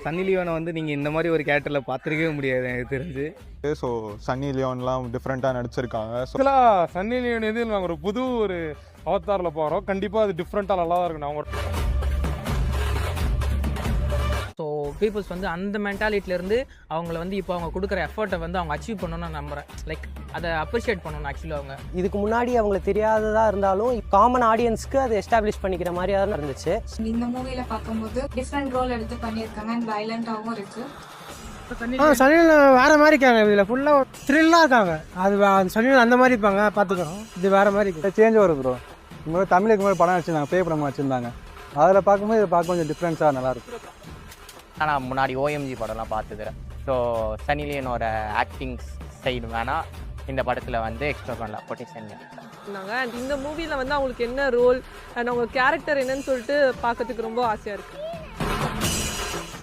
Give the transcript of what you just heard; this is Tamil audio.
சன்னி லியோனை வந்து நீங்கள் இந்த மாதிரி ஒரு கேரக்டரில் பார்த்துருக்கவே முடியாது எனக்கு தெரிஞ்சு. ஸோ சன்னி லியோன்லாம் டிஃப்ரெண்ட்டாக நடிச்சிருக்காங்க. ஸோ ஆக்சுவலாக சன்னி லியோன் எது நாங்கள் ஒரு புது ஒரு அவதாரில் போகிறோம். கண்டிப்பாக அது டிஃப்ரெண்ட்டாக நல்லா தான் இருக்கும். அவங்க ஸோ பீப்புள்ஸ் வந்து அந்த மென்டாலிட்டிலேருந்து அவங்கள வந்து இப்போ அவங்க கொடுக்குற எஃபர்ட்டை வந்து அவங்க அச்சீவ் பண்ணணும்னு நான் நம்புகிறேன். லைக் அதை அப்ரிஷியேட் பண்ணணும் ஆக்சுவலி அவங்க. இதுக்கு முன்னாடி அவங்களுக்கு தெரியாததாக இருந்தாலும் காமன் ஆடியன்ஸ்க்கு அது எஸ்டாப்ளிஷ் பண்ணிக்கிற மாதிரி தான் இருந்துச்சு. இந்த மூவில பார்க்கும்போது டிஃப்ரெண்ட் ரோல் எடுத்து பண்ணியிருக்காங்க அண்ட் வயலண்டாகவும் இருக்கு. சனியில் வேற மாதிரி இருக்காங்க. இதில் ஃபுல்லாக த்ரில்லாக இருக்காங்க. அது சனியில் அந்த மாதிரி இருப்பாங்க பார்த்துக்கிறோம். இது வேற மாதிரி இருக்கு. சேஞ்ச் வரும் ப்ரோ. இந்த தமிழுக்கு மேலே படம் வச்சுருந்தாங்க, பேய் படம் வச்சுருந்தாங்க. அதில் பார்க்கும்போது இதை பார்க்க கொஞ்சம் டிஃப்ரென்ஸாக நல்லாயிருக்கும். நான் முன்னாடி ஓஎம்ஜி படம்லாம் பார்த்துக்கிறேன். ஸோ சன்னி லியோனோட ஆக்டிங் சைடு வேணால் இந்த படத்தில் வந்து எக்ஸ்ப்ளோர் பண்ணலாம் பொட்டன்ஷியல். அண்ட் இந்த மூவியில் வந்து அவங்களுக்கு என்ன ரோல் அண்ட் அவங்க கேரக்டர் என்னன்னு சொல்லிட்டு பார்க்கறதுக்கு ரொம்ப ஆசையாக இருக்குது.